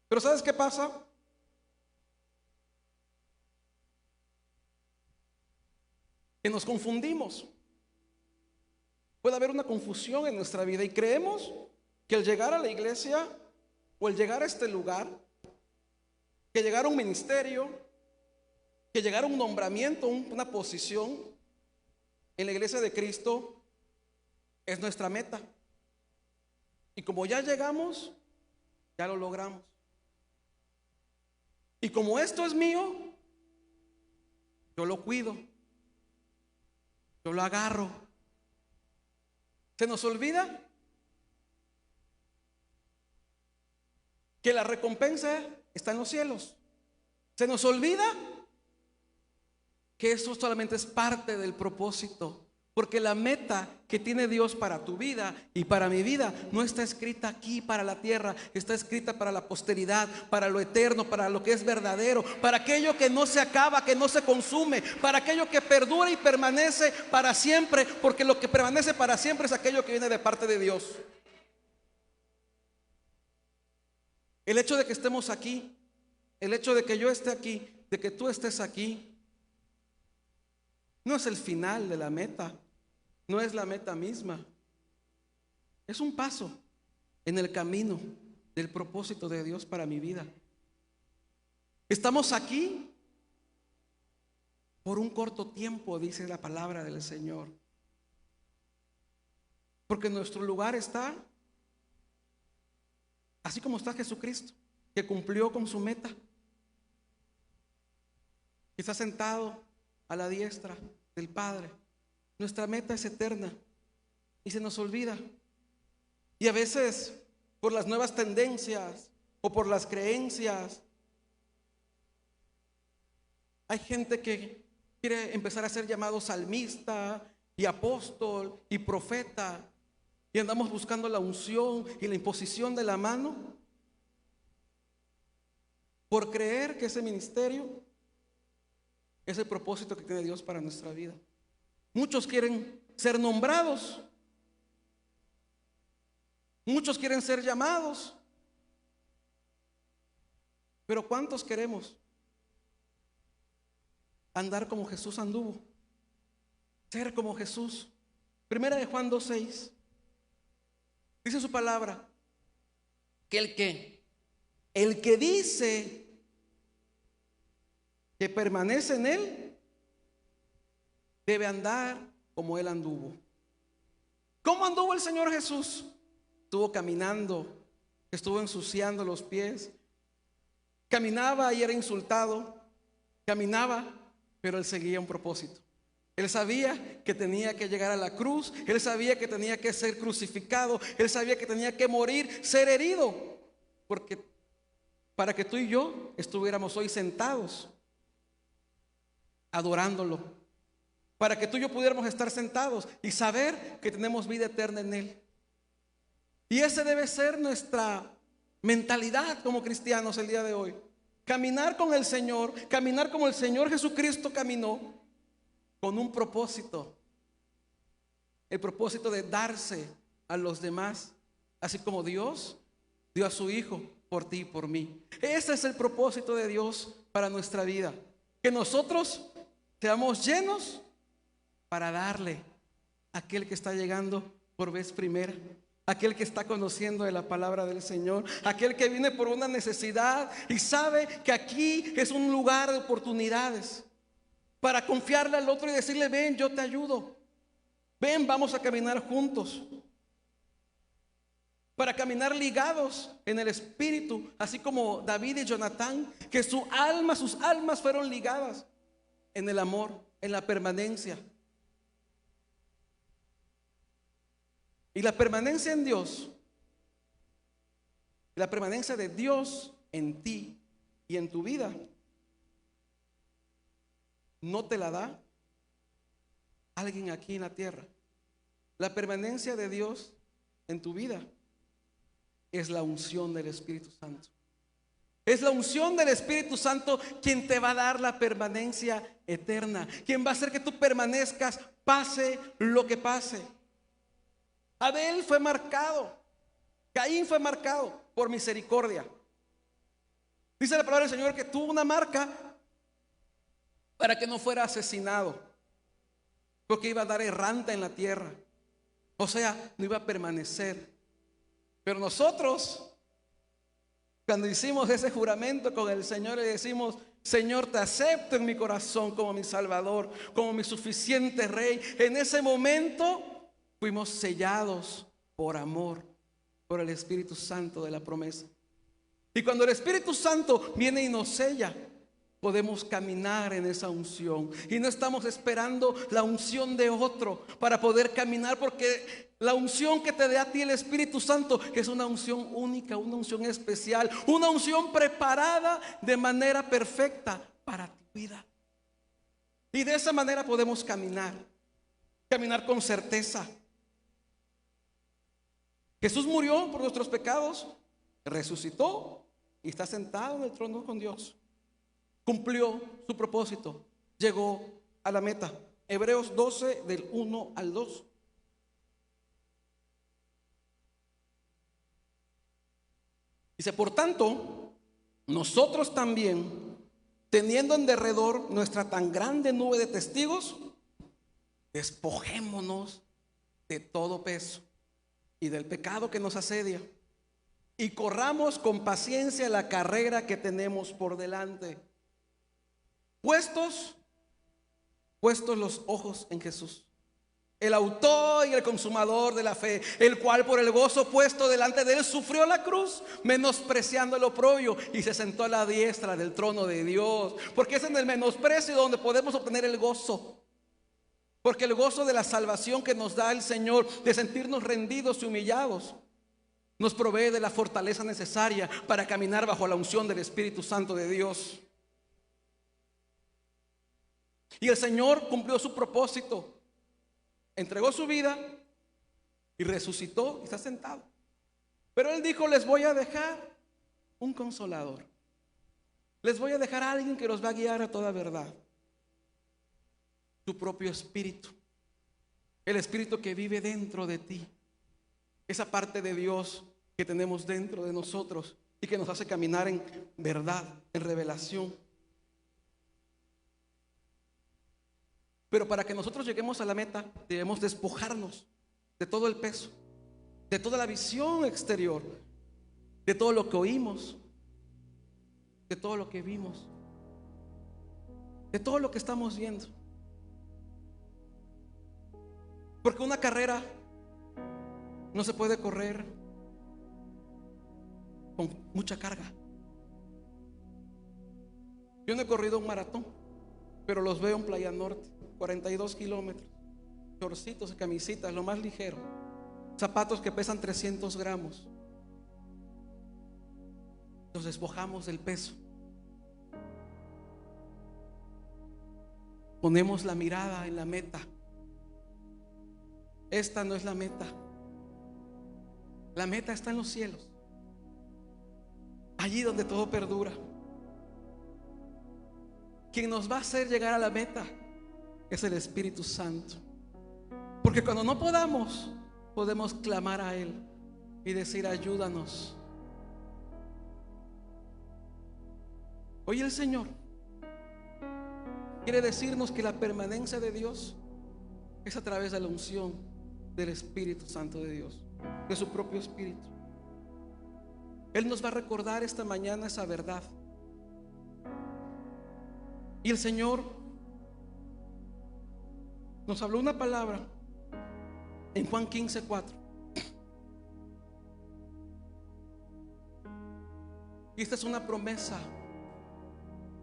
Pero ¿sabes qué pasa? Que nos confundimos. Puede haber una confusión en nuestra vida y creemos que el llegar a la iglesia o el llegar a este lugar, que llegar a un ministerio, que llegar a un nombramiento, una posición en la iglesia de Cristo es nuestra meta. Y como ya llegamos, ya lo logramos. Y como esto es mío, yo lo cuido, yo lo agarro. Se nos olvida que la recompensa está en los cielos. Se nos olvida que eso solamente es parte del propósito, porque la meta que tiene Dios para tu vida y para mi vida no está escrita aquí para la tierra, está escrita para la posteridad, para lo eterno, para lo que es verdadero, para aquello que no se acaba, que no se consume, para aquello que perdura y permanece para siempre, porque lo que permanece para siempre es aquello que viene de parte de Dios. El hecho de que estemos aquí, el hecho de que yo esté aquí, de que tú estés aquí, no es el final de la meta, no es la meta misma. Es un paso en el camino del propósito de Dios para mi vida. Estamos aquí por un corto tiempo, dice la palabra del Señor, porque nuestro lugar está así como está Jesucristo, que cumplió con su meta, que está sentado a la diestra del Padre. Nuestra meta es eterna y se nos olvida. Y a veces por las nuevas tendencias o por las creencias, hay gente que quiere empezar a ser llamado salmista y apóstol y profeta, y andamos buscando la unción y la imposición de la mano por creer que ese ministerio es el propósito que tiene Dios para nuestra vida. Muchos quieren ser nombrados, muchos quieren ser llamados, pero ¿cuántos queremos andar como Jesús anduvo? Ser como Jesús. Primera de Juan 2:6 dice su palabra que el que dice que permanece en él debe andar como él anduvo. ¿Cómo anduvo el Señor Jesús? Estuvo caminando, estuvo ensuciando los pies, caminaba y era insultado, caminaba, pero él seguía un propósito. Él sabía que tenía que llegar a la cruz, él sabía que tenía que ser crucificado, él sabía que tenía que morir, ser herido, porque para que tú y yo estuviéramos hoy sentados adorándolo, para que tú y yo pudiéramos estar sentados y saber que tenemos vida eterna en él. Y esa debe ser nuestra mentalidad como cristianos el día de hoy. Caminar con el Señor, caminar como el Señor Jesucristo caminó, con un propósito, el propósito de darse a los demás, así como Dios dio a su Hijo por ti y por mí. Ese es el propósito de Dios para nuestra vida, que nosotros seamos llenos para darle a aquel que está llegando por vez primera, aquel que está conociendo de la palabra del Señor, aquel que viene por una necesidad y sabe que aquí es un lugar de oportunidades, para confiarle al otro y decirle: ven, yo te ayudo, ven, vamos a caminar juntos, para caminar ligados en el Espíritu, así como David y Jonatán, que sus almas fueron ligadas en el amor, en la permanencia. Y la permanencia en Dios La permanencia de Dios en ti y en tu vida no te la da alguien aquí en la tierra. La permanencia de Dios en tu vida es la unción del Espíritu Santo. Es la unción del Espíritu Santo quien te va a dar la permanencia eterna, quien va a hacer que tú permanezcas pase lo que pase. Abel fue marcado, Caín fue marcado por misericordia. Dice la palabra del Señor que tuvo una marca para que no fuera asesinado, porque iba a dar errante en la tierra, o sea, no iba a permanecer. Pero nosotros, cuando hicimos ese juramento con el Señor, le decimos: Señor, te acepto en mi corazón como mi Salvador, como mi suficiente Rey. En ese momento fuimos sellados por amor, por el Espíritu Santo de la promesa. Y cuando el Espíritu Santo viene y nos sella, podemos caminar en esa unción. Y no estamos esperando la unción de otro para poder caminar, porque la unción que te dé a ti el Espíritu Santo es una unción única, una unción especial, una unción preparada de manera perfecta para tu vida. Y de esa manera podemos caminar con certeza. Jesús murió por nuestros pecados, resucitó y está sentado en el trono con Dios. Cumplió su propósito, llegó a la meta. Hebreos 12 del 1 al 2. Dice: por tanto, nosotros también, teniendo en derredor nuestra tan grande nube de testigos, despojémonos de todo peso y del pecado que nos asedia, y corramos con paciencia la carrera que tenemos por delante. Puestos los ojos en Jesús, el autor y el consumador de la fe, el cual por el gozo puesto delante de él sufrió la cruz, menospreciando el oprobio, y se sentó a la diestra del trono de Dios. Porque es en el menosprecio donde podemos obtener el gozo. Porque el gozo de la salvación que nos da el Señor, de sentirnos rendidos y humillados, nos provee de la fortaleza necesaria para caminar bajo la unción del Espíritu Santo de Dios. Y el Señor cumplió su propósito, entregó su vida y resucitó y está sentado. Pero Él dijo: les voy a dejar un consolador, les voy a dejar a alguien que los va a guiar a toda verdad. Tu propio Espíritu, el Espíritu que vive dentro de ti, esa parte de Dios que tenemos dentro de nosotros y que nos hace caminar en verdad, en revelación. Pero para que nosotros lleguemos a la meta, debemos despojarnos de todo el peso, de toda la visión exterior, de todo lo que oímos, de todo lo que vimos, de todo lo que estamos viendo. Porque una carrera no se puede correr con mucha carga. Yo no he corrido un maratón, pero los veo en Playa Norte, 42 kilómetros, shortcitos y camisitas, lo más ligero, zapatos que pesan 300 gramos. Nos despojamos del peso, ponemos la mirada en la meta. Esta no es la meta. La meta está en los cielos, allí donde todo perdura. Quien nos va a hacer llegar a la meta es el Espíritu Santo. Porque cuando no podamos, podemos clamar a Él y decir: ayúdanos. Hoy el Señor quiere decirnos que la permanencia de Dios es a través de la unción del Espíritu Santo de Dios, de su propio Espíritu. Él nos va a recordar esta mañana esa verdad. Y el Señor nos habló una palabra en Juan 15:4. Y esta es una promesa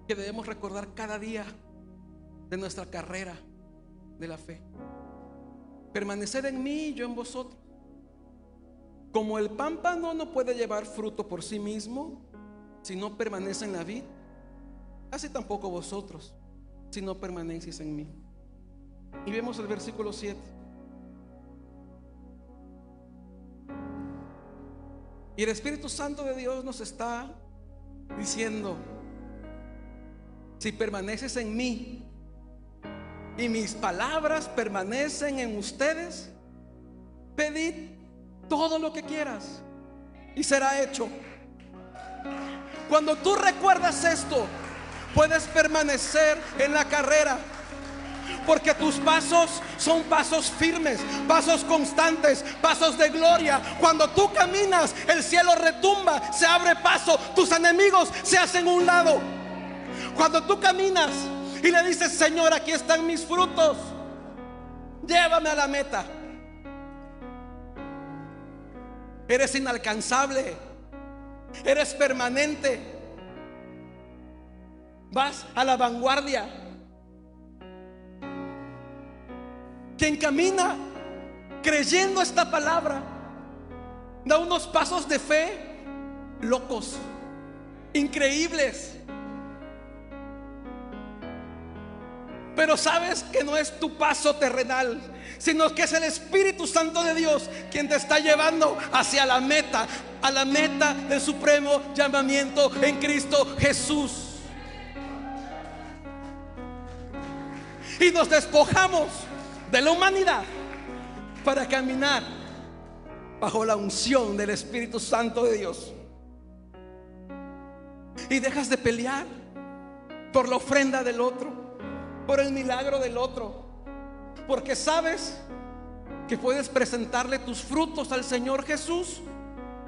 que debemos recordar cada día de nuestra carrera de la fe. Permaneced en mí y yo en vosotros. Como el pámpano no puede llevar fruto por sí mismo si no permanece en la vid, así tampoco vosotros si no permanecéis en mí. Y vemos el versículo 7. Y el Espíritu Santo de Dios nos está diciendo: si permaneces en mí y mis palabras permanecen en ustedes, pedid todo lo que quieras y será hecho. Cuando tú recuerdas esto, puedes permanecer en la carrera, porque tus pasos son pasos firmes, pasos constantes, pasos de gloria. Cuando tú caminas, el cielo retumba, se abre paso, tus enemigos se hacen a un lado. Cuando tú caminas y le dices: Señor, aquí están mis frutos, llévame a la meta. Eres inalcanzable, eres permanente, vas a la vanguardia. Quien camina creyendo esta palabra da unos pasos de fe locos, increíbles. Pero sabes que no es tu paso terrenal, sino que es el Espíritu Santo de Dios quien te está llevando hacia la meta, a la meta del supremo llamamiento en Cristo Jesús. Y nos despojamos de la humanidad para caminar bajo la unción del Espíritu Santo de Dios. Y dejas de pelear por la ofrenda del otro, por el milagro del otro, porque sabes que puedes presentarle tus frutos al Señor Jesús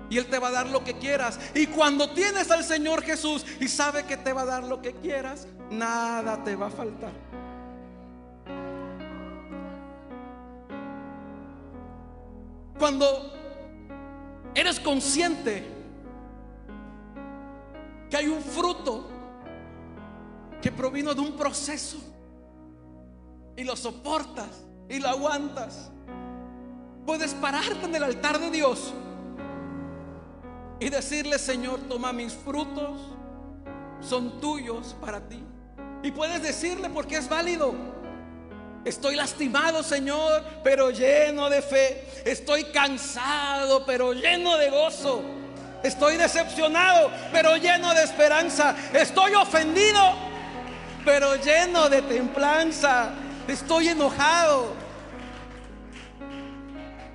y Él te va a dar lo que quieras. Y cuando tienes al Señor Jesús y sabe que te va a dar lo que quieras, nada te va a faltar. Cuando eres consciente que hay un fruto que provino de un proceso y lo soportas y lo aguantas, puedes pararte en el altar de Dios y decirle: Señor, toma mis frutos, son tuyos para ti. Y puedes decirle, porque es válido: estoy lastimado, Señor, pero lleno de fe. Estoy cansado, pero lleno de gozo. Estoy decepcionado, pero lleno de esperanza. Estoy ofendido, pero lleno de templanza. Estoy enojado,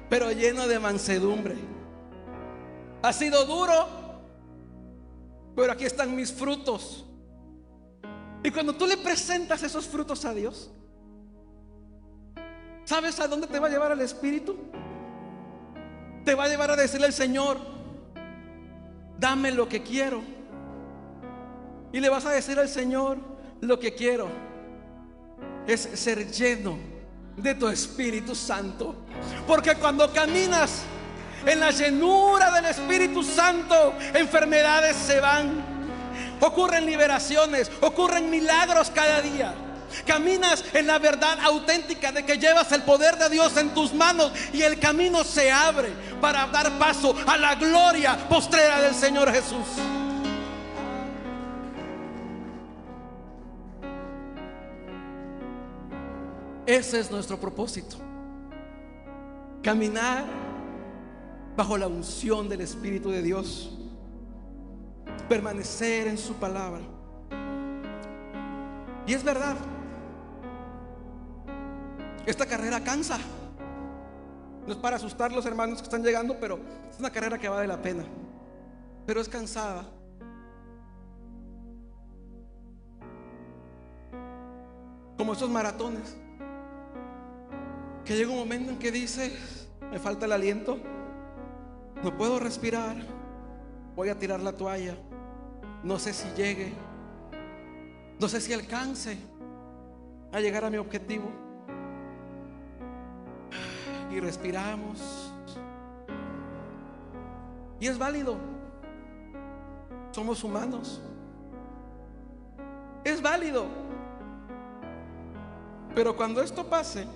pero lleno de mansedumbre. Ha sido duro, pero aquí están mis frutos. Y cuando tú le presentas esos frutos a Dios, ¿sabes a dónde te va a llevar el Espíritu? Te va a llevar a decirle al Señor: dame lo que quiero. Y le vas a decir al Señor: lo que quiero es ser lleno de tu Espíritu Santo. Porque cuando caminas en la llenura del Espíritu Santo, enfermedades se van, ocurren liberaciones, ocurren milagros cada día. Caminas en la verdad auténtica de que llevas el poder de Dios en tus manos y el camino se abre para dar paso a la gloria postrera del Señor Jesús. Ese es nuestro propósito: caminar bajo la unción del Espíritu de Dios, permanecer en su palabra. Y es verdad, esta carrera cansa. No es para asustar a los hermanos que están llegando, pero es una carrera que vale la pena. Pero es cansada. Como esos maratones, que llega un momento en que dices: me falta el aliento, no puedo respirar, voy a tirar la toalla, no sé si llegue, no sé si alcance a llegar a mi objetivo. Y respiramos. Y es válido, somos humanos, es válido. Pero cuando esto pase,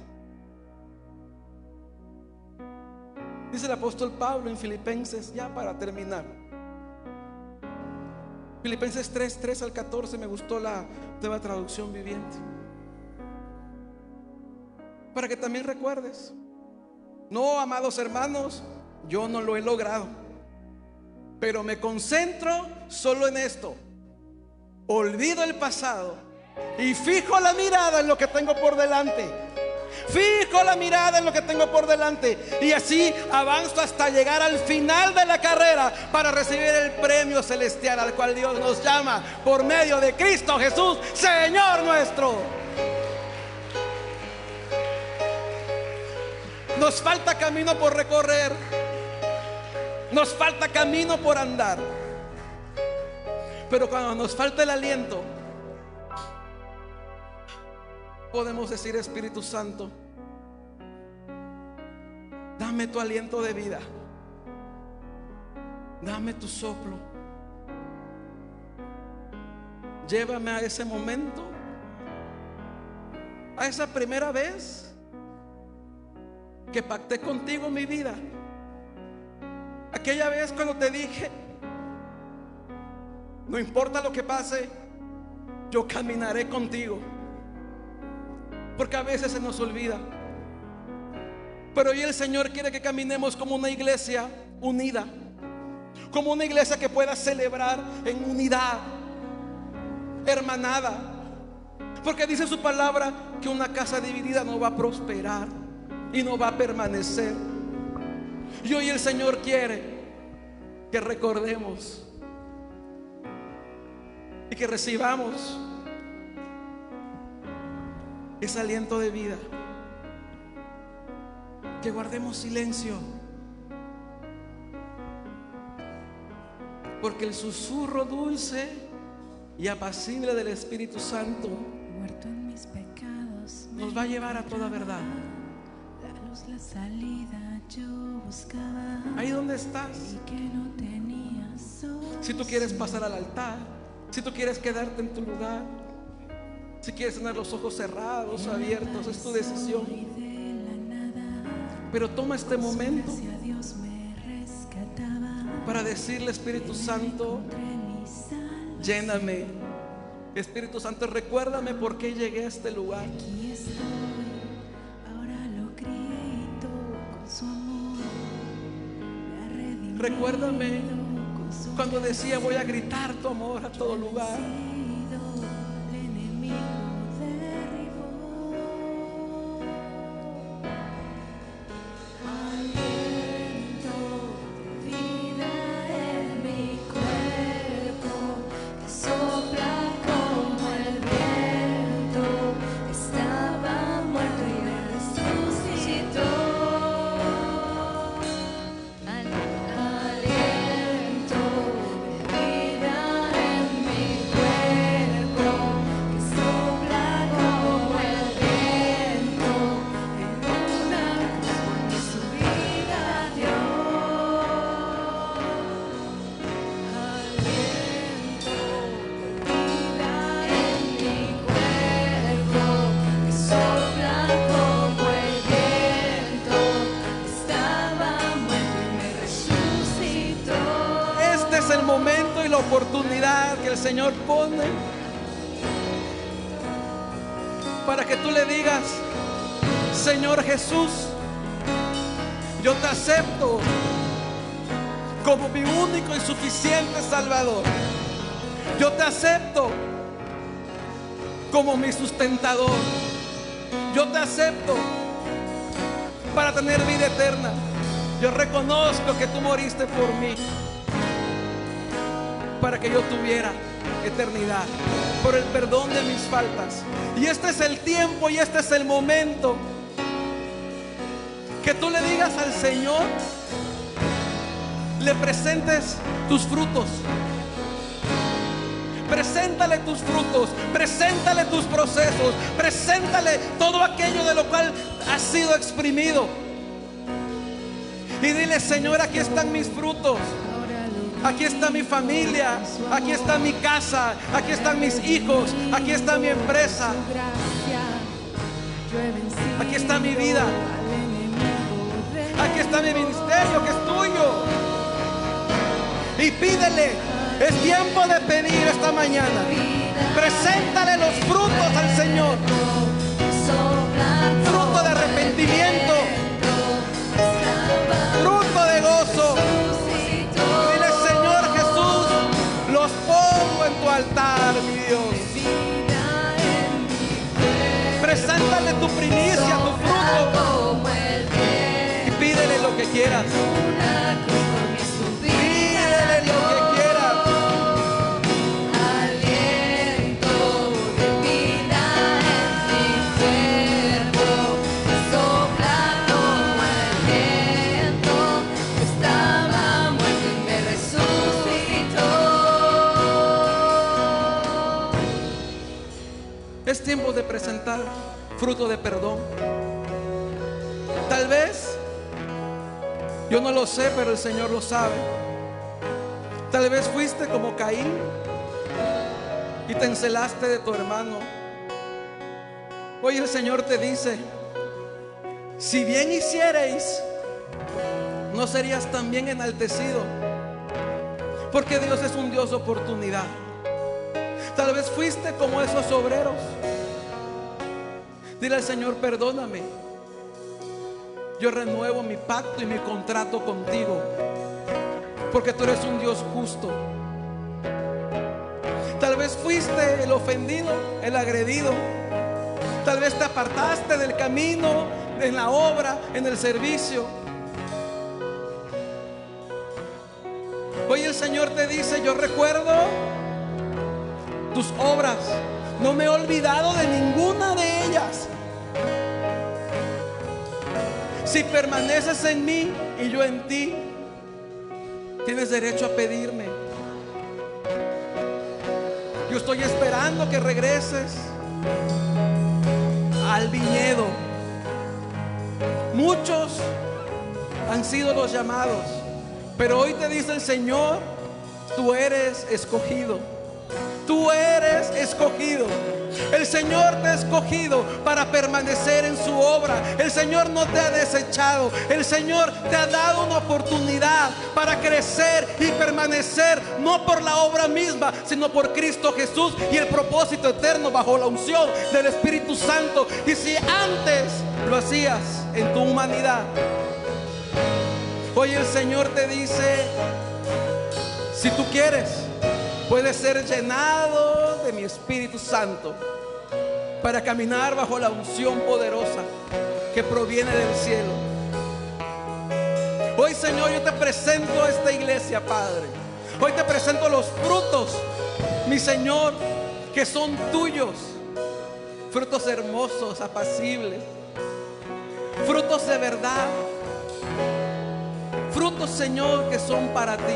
Dice el apóstol Pablo en Filipenses, ya para terminar, Filipenses 3 al 14, me gustó la nueva traducción viviente, para que también recuerdes. No, amados hermanos, yo no lo he logrado, pero me concentro solo en esto. Olvido el pasado y fijo la mirada en lo que tengo por delante. Fijo la mirada en lo que tengo por delante, y así avanzo hasta llegar al final de la carrera para recibir el premio celestial al cual Dios nos llama por medio de Cristo Jesús, Señor nuestro. Nos falta camino por recorrer, nos falta camino por andar, pero cuando nos falta el aliento, podemos decir: Espíritu Santo, dame tu aliento de vida, dame tu soplo, llévame a ese momento, a esa primera vez que pacté contigo mi vida, aquella vez cuando te dije: no importa lo que pase, yo caminaré contigo. Porque a veces se nos olvida, pero hoy el Señor quiere que caminemos como una iglesia unida, como una iglesia que pueda celebrar en unidad, hermanada. Porque dice su palabra que una casa dividida no va a prosperar y no va a permanecer. Y hoy el Señor quiere que recordemos y que recibamos ese aliento de vida, que guardemos silencio, porque el susurro dulce y apacible del Espíritu Santo muerto en mis pecados, nos va a llevar a toda verdad. la luz, la salida yo buscaba, Ahí donde estás, y que no tenía si tú quieres pasar al altar, si tú quieres quedarte en tu lugar, si quieres tener los ojos cerrados, abiertos, es tu decisión. Pero toma este momento para decirle: Espíritu Santo, lléname. Espíritu Santo, recuérdame por qué llegué a este lugar. Aquí estoy, ahora lo grito con su amor. Me ha redimido Recuérdame con su cuando decía: voy a gritar tu amor a todo lugar. el enemigo derribó. Aliento de vida en mi cuerpo, que sopla como el viento. Estaba muerto y me resucitó. Aliento de vida en mi cuerpo, que sopla como el viento. En una cruz por mí su vida dio. Aliento de vida en mi cuerpo, que sopla como el viento. Estaba muerto y me resucitó. Este es el momento y la oportunidad que el Señor pone para que tú le digas: Señor Jesús, yo te acepto como mi único y suficiente Salvador. Yo te acepto como mi sustentador. Yo te acepto para tener vida eterna. Yo reconozco que tú moriste por mí para que yo tuviera eternidad, por el perdón de mis faltas. Y este es el tiempo y este es el momento que tú le digas al Señor, le presentes tus frutos. Preséntale tus frutos, preséntale tus procesos, preséntale todo aquello de lo cual has sido exprimido. Y dile: Señor, aquí están mis frutos. Aquí está mi familia, aquí está mi casa, aquí están mis hijos, aquí está mi empresa, aquí está mi vida. aquí está mi ministerio que es tuyo. Y pídele, es tiempo de pedir esta mañana. Preséntale los frutos al Señor. Fruto de arrepentimiento, fruto de gozo. Dile, Señor Jesús, los pongo en tu altar, mi Dios. Preséntale tu primicia, tu fruto, y pídele lo que quieras. Pídele lo que quieras. Aliento de vida en mi cuerpo, sopla como el viento. Estaba muerto y me resucitó. Es tiempo de presentar fruto de perdón. Tal vez, yo no lo sé, pero el Señor lo sabe. Tal vez fuiste como Caín y te encelaste de tu hermano. Hoy el Señor te dice, si bien hicierais, no serías tan bien enaltecido, porque Dios es un Dios de oportunidad. Tal vez fuiste como esos obreros. Dile al Señor, perdóname. Yo renuevo mi pacto y mi contrato contigo, porque tú eres un Dios justo. Tal vez fuiste el ofendido, el agredido. Tal vez te apartaste del camino, en la obra, en el servicio. Hoy el Señor te dice, yo recuerdo tus obras, no me he olvidado de ninguna de ellas. Si permaneces en mí y yo en ti, tienes derecho a pedirme. Yo estoy esperando que regreses al viñedo. Muchos han sido los llamados, pero hoy te dice el Señor, tú eres escogido. Tú eres escogido. El Señor te ha escogido para permanecer en su obra. El Señor no te ha desechado. El Señor te ha dado una oportunidad para crecer y permanecer, no por la obra misma, sino por Cristo Jesús y el propósito eterno bajo la unción del Espíritu Santo. Y si antes lo hacías en tu humanidad, hoy el Señor te dice, si tú quieres, puedes ser llenado de mi Espíritu Santo para caminar bajo la unción poderosa que proviene del cielo. Hoy, Señor, yo te presento a esta iglesia, Padre. Hoy te presento los frutos, mi Señor, que son tuyos. Frutos hermosos, apacibles, frutos de verdad, frutos, Señor, que son para ti.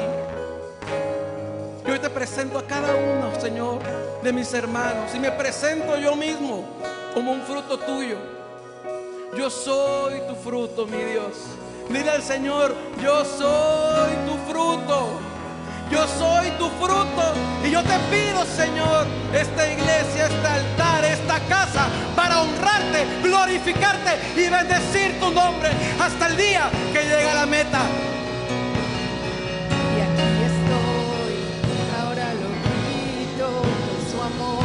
Y hoy te presento a cada uno, Señor, de mis hermanos. Y me presento yo mismo como un fruto tuyo. Yo soy tu fruto, mi Dios. Dile al Señor, yo soy tu fruto. Yo soy tu fruto. Y yo te pido, Señor, esta iglesia, este altar, esta casa, para honrarte, glorificarte y bendecir tu nombre hasta el día que llegue a la meta. Y aquí estoy, ahora lo grito, con su amor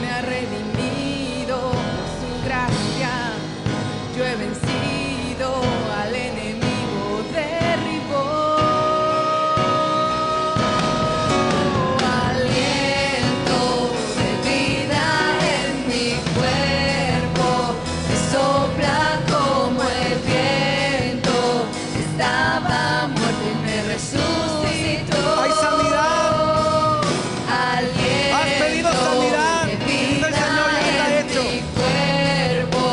me ha redimido, por su gracia yo he vencido, al enemigo derribó. Aliento de vida en mi cuerpo, que sopla como el viento, estaba muerto y me resucitó. Hay sanidad. Aliento Has pedido sanidad. de Dice el vida Señor, ya está en hecho. mi cuerpo,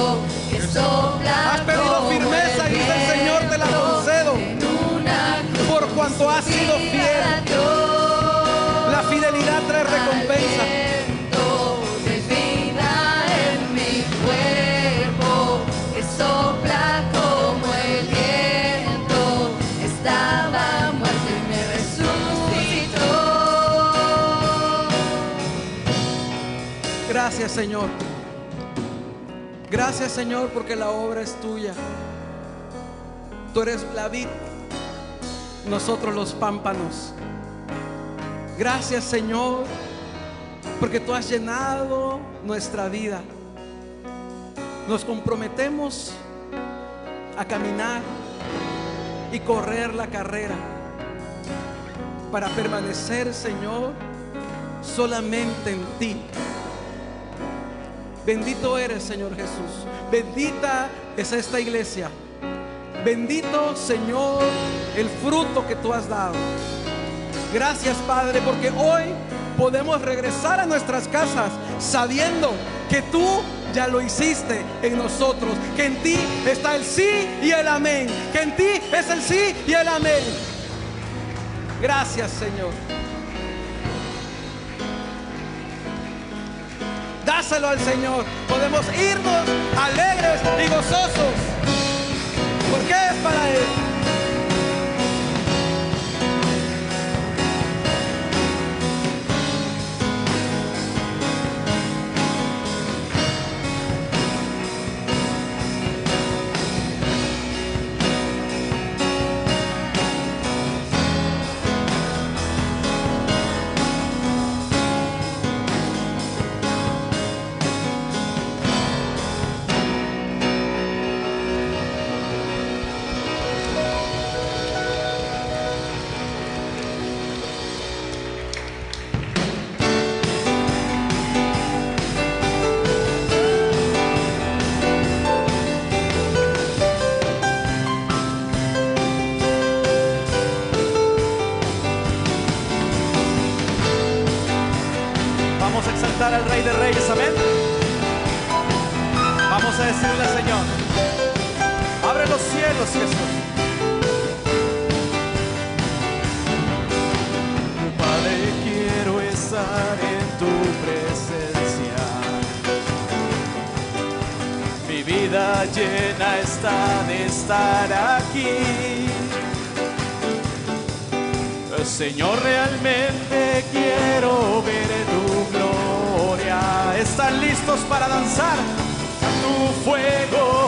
que sopla Has pedido como firmeza, el dice el Señor, te la viento, concedo. en una cruz Por cuanto has sido fiel. La fidelidad trae recompensa. Aliento de vida en mi cuerpo, que sopla como el viento, estaba muerto y me resucitó. Gracias, Señor. Gracias, Señor, porque la obra es tuya. Tú eres la vid, nosotros los pámpanos. Gracias, Señor, porque tú has llenado nuestra vida. Nos comprometemos a caminar y correr la carrera para permanecer, Señor, solamente en ti. Bendito eres, Señor Jesús. Bendita es esta iglesia. Bendito, Señor, el fruto que tú has dado. Gracias, Padre, porque hoy podemos regresar a nuestras casas sabiendo que tú ya lo hiciste en nosotros, que en ti está el sí y el amén, que en ti es el sí y el amén. Gracias, Señor. Dáselo al Señor. Podemos irnos alegres y gozosos, porque es para Él. Vamos a exaltar al Rey de Reyes, amén. Vamos a decirle, Señor, abre los cielos y esto. Padre, quiero estar en tu presencia. Mi vida llena está de estar aquí. Señor, realmente quiero ver tu gloria. ¿Están listos para danzar? Tu fuego